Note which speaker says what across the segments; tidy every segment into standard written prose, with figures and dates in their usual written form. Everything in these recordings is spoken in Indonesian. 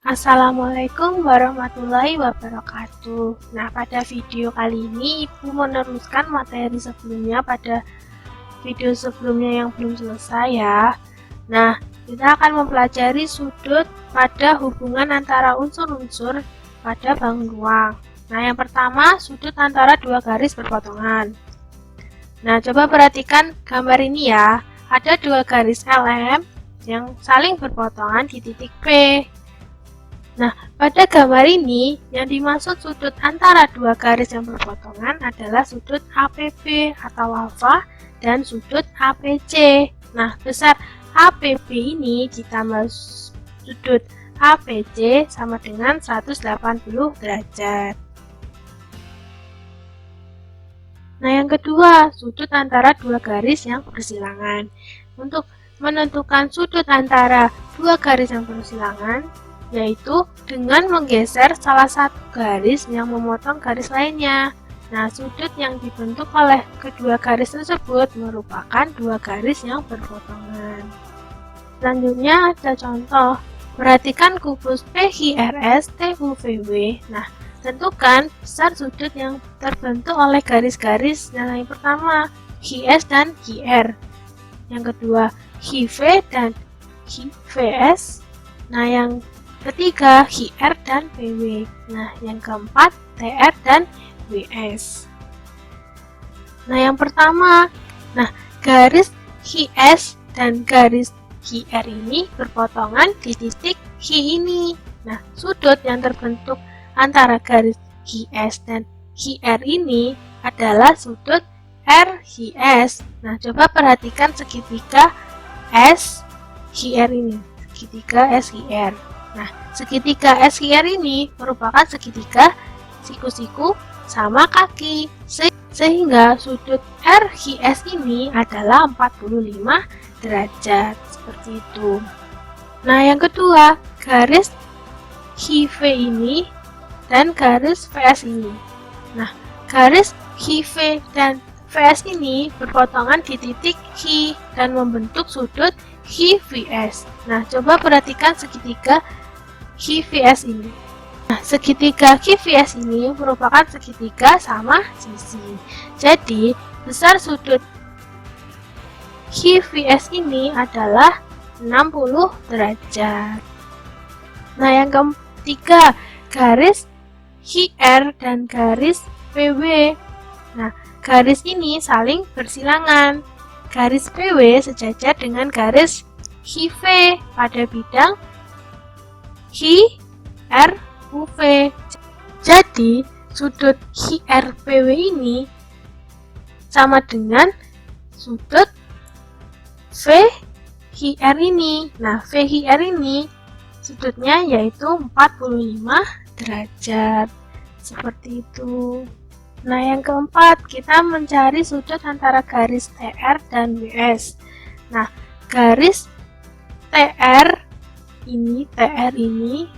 Speaker 1: Assalamualaikum warahmatullahi wabarakatuh. Nah, pada video kali ini Ibu meneruskan materi sebelumnya pada video sebelumnya yang belum selesai ya. Nah, kita akan mempelajari sudut pada hubungan antara unsur-unsur pada bangun ruang. Nah, yang pertama sudut antara dua garis berpotongan. Nah, coba perhatikan gambar ini ya. Ada dua garis LM yang saling berpotongan di titik P. Nah, pada gambar ini, yang dimaksud sudut antara dua garis yang berpotongan adalah sudut APB atau alfa dan sudut APC. Nah, besar APB ini ditambah sudut APC sama dengan 180 derajat. Nah, yang kedua, sudut antara dua garis yang bersilangan. Untuk menentukan sudut antara dua garis yang bersilangan, yaitu dengan menggeser salah satu garis yang memotong garis lainnya. Nah, sudut yang dibentuk oleh kedua garis tersebut merupakan dua garis yang berpotongan. Selanjutnya ada contoh. Perhatikan kubus PQRS TUVW. Nah, tentukan besar sudut yang terbentuk oleh garis-garis. Nah, yang pertama QS dan QR. Yang kedua QV dan QVS. Nah, yang ketiga QR dan PW. Nah, yang keempat TR dan WS. Nah, yang pertama, garis QS dan garis QR ini berpotongan di titik Q ini. Nah, sudut yang terbentuk antara garis QS dan QR ini adalah sudut RQS. Nah, coba perhatikan segitiga SQR ini, segitiga SQR. Nah, segitiga SQR ini merupakan segitiga siku-siku sama kaki, sehingga sudut RQS ini adalah 45 derajat, seperti itu. Nah, yang kedua, garis QV ini dan garis VS ini. Nah, garis QV dan VS ini berpotongan di titik Q dan membentuk sudut QVS. Nah, coba perhatikan segitiga QVS ini. Nah, segitiga QVS ini merupakan segitiga sama sisi. Jadi, besar sudut QVS ini adalah 60 derajat. Nah, yang ketiga, garis QR dan garis PW. Nah, garis ini saling bersilangan. Garis PW sejajar dengan garis QV pada bidang QRUV. Jadi, sudut QRPW ini sama dengan sudut VQR ini. Nah, VQR ini sudutnya yaitu 45 derajat. Seperti itu. Nah, yang keempat, kita mencari sudut antara garis TR dan WS. Nah, garis TR ini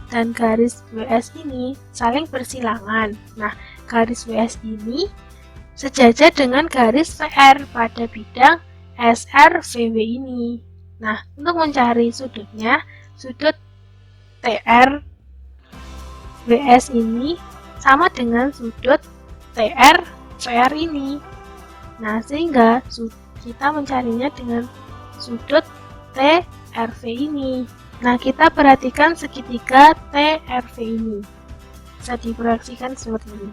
Speaker 1: dan garis WS ini saling bersilangan. Nah, garis WS ini sejajar dengan garis VR pada bidang SRVW ini. Nah, untuk mencari sudutnya, sudut TR WS ini sama dengan sudut TR VR ini. Nah, sehingga kita mencarinya dengan sudut TRV ini. Nah, kita perhatikan segitiga TRV ini. Bisa diproyeksikan seperti ini.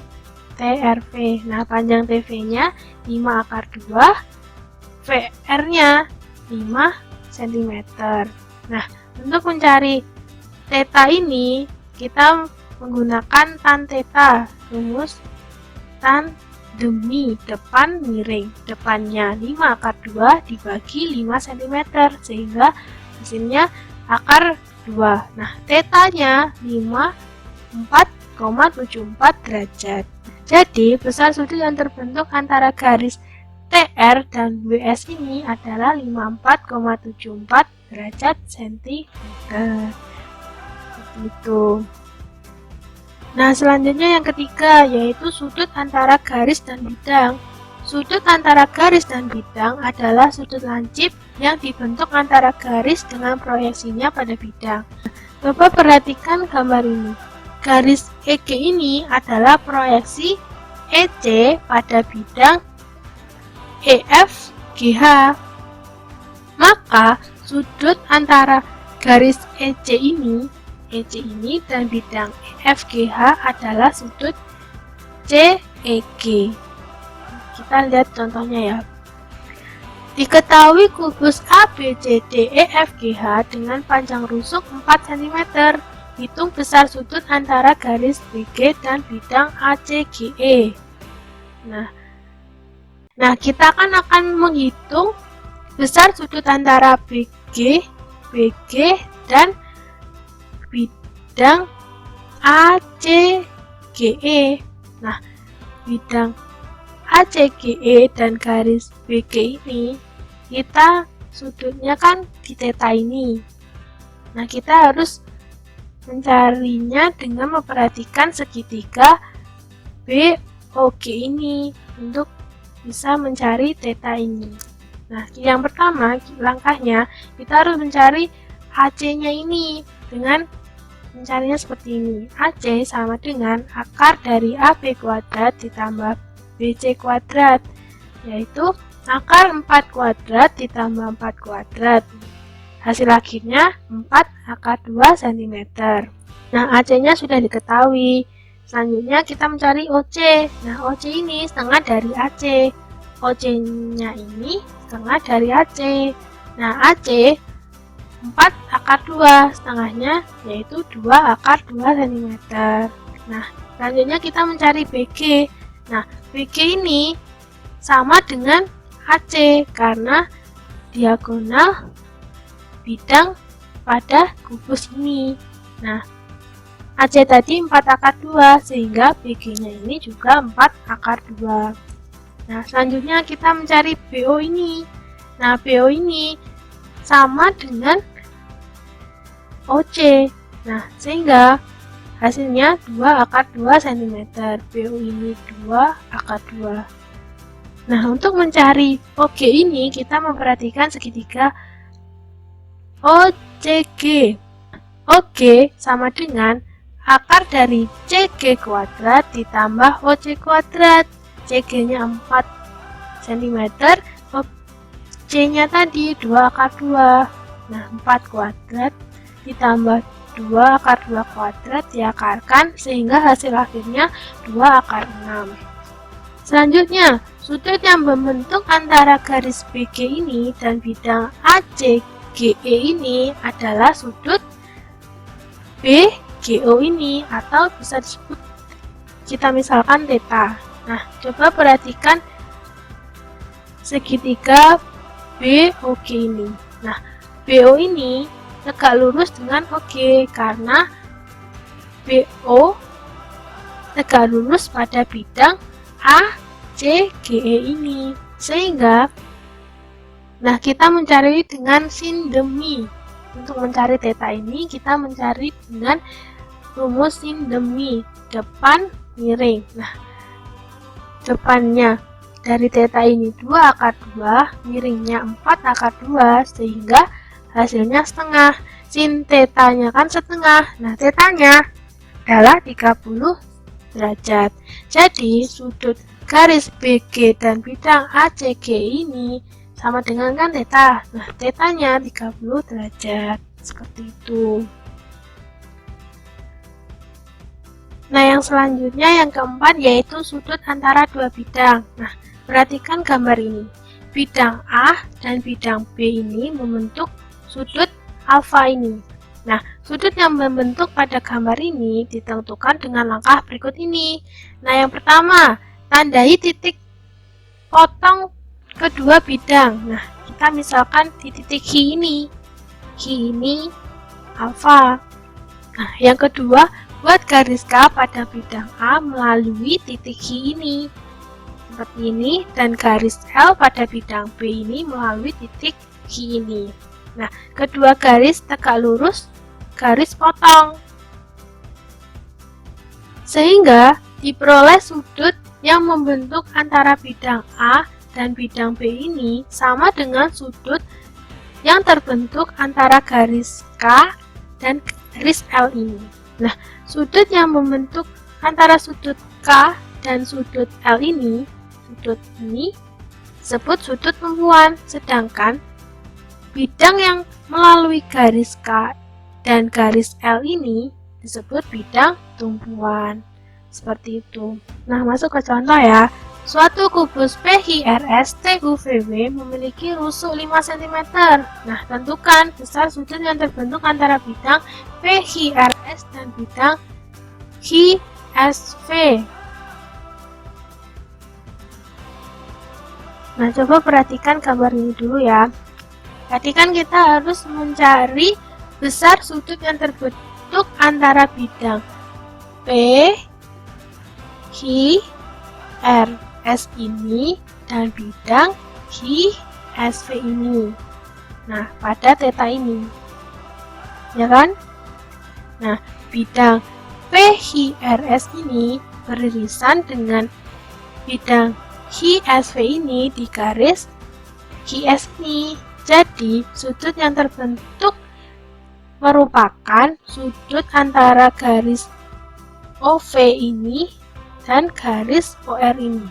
Speaker 1: TRV. Nah, panjang TV-nya 5 akar 2, VR-nya 5 cm. Nah, untuk mencari theta ini, kita menggunakan tan theta. Rumus tan demi depan miring. Depannya 5 akar 2 dibagi 5 cm, sehingga hasilnya akar 2. Nah, tetanya 4,74 derajat. Jadi, besar sudut yang terbentuk antara garis TR dan WS ini adalah 54,74 derajat centimeter. Seperti itu. Nah, selanjutnya yang ketiga, yaitu sudut antara garis dan bidang. Sudut antara garis dan bidang adalah sudut lancip yang dibentuk antara garis dengan proyeksinya pada bidang. Coba perhatikan gambar ini. Garis EG ini adalah proyeksi EC pada bidang EFGH. Maka sudut antara garis EC ini dan bidang EFGH adalah sudut CEG. Kita lihat contohnya ya. Diketahui kubus ABCDEFGH dengan panjang rusuk 4 cm. Hitung besar sudut antara garis BG dan bidang ACGE. Nah, kita akan menghitung besar sudut antara BG, dan bidang ACGE. Nah, bidang ACGE dan garis BG ini, kita sudutnya kan di theta ini. Nah, kita harus mencarinya dengan memperhatikan segitiga BOG ini untuk bisa mencari theta ini. Nah, yang pertama langkahnya kita harus mencari AC-nya ini dengan mencarinya seperti ini. AC sama dengan akar dari AB kuadrat ditambah BC kuadrat, yaitu akar 4 kuadrat ditambah 4 kuadrat. Hasil akhirnya 4 akar 2 cm. Nah, AC-nya sudah diketahui. Selanjutnya kita mencari OC. Nah, OC ini setengah dari AC. OC-nya ini setengah dari AC. Nah, AC 4 akar 2, setengahnya yaitu 2 akar 2 cm. Nah, selanjutnya kita mencari BG. Nah, BG ini sama dengan AC karena diagonal bidang pada kubus ini. Nah, AC tadi 4 akar 2 sehingga BG-nya ini juga 4 akar 2. Nah, selanjutnya kita mencari BO ini. Nah, BO ini sama dengan OC. Nah, sehingga hasilnya 2 akar 2 cm. BO ini 2 akar 2. Nah, untuk mencari OG ini kita memperhatikan segitiga OCG. OG sama dengan akar dari CG kuadrat ditambah OC kuadrat. CG-nya 4 cm, OC-nya tadi 2 akar 2. Nah, 4 kuadrat ditambah 2 akar 2 kuadrat diakarkan sehingga hasil akhirnya 2 akar 6. Selanjutnya, sudut yang membentuk antara garis BG ini dan bidang ACGE ini adalah sudut BGO ini, atau bisa disebut kita misalkan theta. Nah, coba perhatikan segitiga BOG ini. Nah, BO ini tegak lurus dengan OG karena BO tegak lurus pada bidang ACGE ini. Sehingga, nah, kita mencari dengan sindemi. Untuk mencari theta ini, kita mencari dengan rumus sindemi, depan miring. Nah, depannya dari theta ini 2 akar 2, miringnya 4 akar 2, sehingga hasilnya setengah. Sin tetanya kan setengah. Nah, tetanya adalah 30 derajat. Jadi, sudut garis BG dan bidang ACG ini sama dengan kan theta. Nah, tetanya 30 derajat. Seperti itu. Nah, yang selanjutnya yang keempat yaitu sudut antara dua bidang. Nah, perhatikan gambar ini. Bidang A dan bidang B ini membentuk sudut alfa ini. Nah, sudut yang membentuk pada gambar ini ditentukan dengan langkah berikut ini. Nah, yang pertama, tandai titik potong kedua bidang. Nah, kita misalkan di titik H ini. H ini alfa. Nah, yang kedua, buat garis K pada bidang A melalui titik H ini. Seperti ini. Dan garis L pada bidang B ini melalui titik H ini. Nah, kedua garis tegak lurus garis potong. Sehingga diperoleh sudut yang membentuk antara bidang A dan bidang B ini sama dengan sudut yang terbentuk antara garis K dan garis L ini. Nah, sudut yang membentuk antara sudut K dan sudut L ini, sudut ini disebut sudut tumpuan, sedangkan bidang yang melalui garis K dan garis L ini disebut bidang tumpuan. Seperti itu. Nah, masuk ke contoh ya. Suatu kubus PHRS TUVW memiliki rusuk 5 cm. Nah, tentukan besar sudut yang terbentuk antara bidang PHRS dan bidang HSV. Nah, coba perhatikan gambar ini dulu ya. Tadi kan kita harus mencari besar sudut yang terbentuk antara bidang P, H, R, S ini dan bidang H, SV ini. Nah, pada theta ini. Ya kan? Nah, bidang PHRS ini beririsan dengan bidang HSV ini di garis HS ini. Jadi, sudut yang terbentuk merupakan sudut antara garis OV ini dan garis OR ini.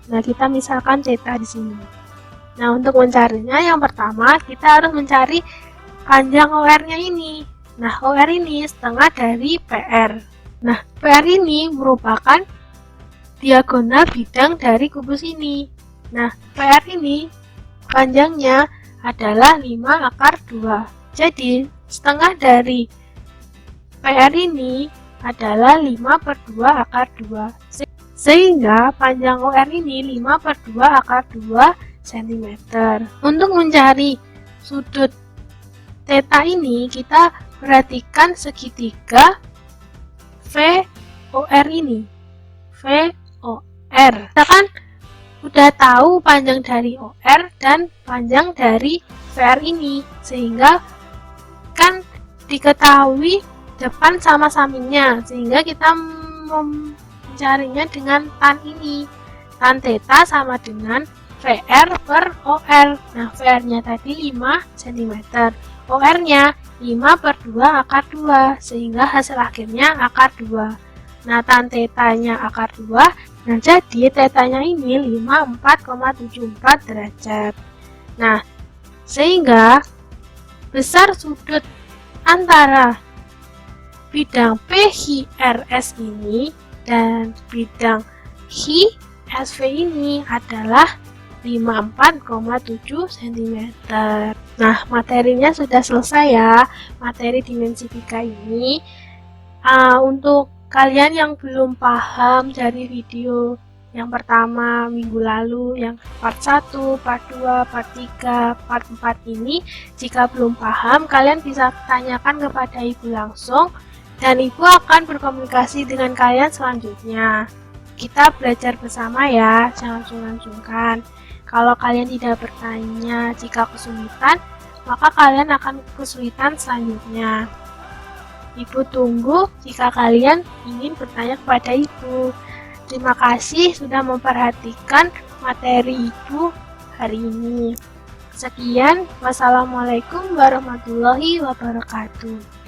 Speaker 1: Nah, kita misalkan theta di sini. Nah, untuk mencarinya yang pertama kita harus mencari panjang OR-nya ini. Nah, OR ini setengah dari PR. Nah, PR ini merupakan diagonal bidang dari kubus ini. Nah, PR ini panjangnya adalah 5 akar 2. Jadi, setengah dari PR ini adalah 5/2 akar 2. Sehingga panjang OR ini 5/2 akar 2 cm. Untuk mencari sudut theta ini, kita perhatikan segitiga VOR ini. VOR. Kita kan udah tahu panjang dari OR dan panjang dari VR ini. Sehingga kan diketahui depan sama sampingnya. Sehingga kita mencarinya dengan tan ini. Tan theta sama dengan VR per OR. Nah, VR-nya tadi 5 cm. OR-nya 5/2 akar 2. Sehingga hasil akhirnya akar 2. Nah, tan theta-nya akar 2. Nah, jadi theta-nya ini 54,74 derajat. Nah, sehingga besar sudut antara bidang PHRS ini dan bidang HSV ini adalah 54,7 cm. Nah, materinya sudah selesai ya. Materi dimensi 3 ini. Untuk kalian yang belum paham dari video yang pertama minggu lalu, yang part 1, part 2, part 3, part 4 ini, jika belum paham, kalian bisa tanyakan kepada ibu langsung. Dan ibu akan berkomunikasi dengan kalian selanjutnya. Kita belajar bersama ya, jangan sungkan-sungkan. Kalau kalian tidak bertanya jika kesulitan, maka kalian akan kesulitan selanjutnya. Ibu tunggu jika kalian ingin bertanya kepada ibu. Terima kasih sudah memperhatikan materi ibu hari ini. Sekian, wassalamualaikum warahmatullahi wabarakatuh.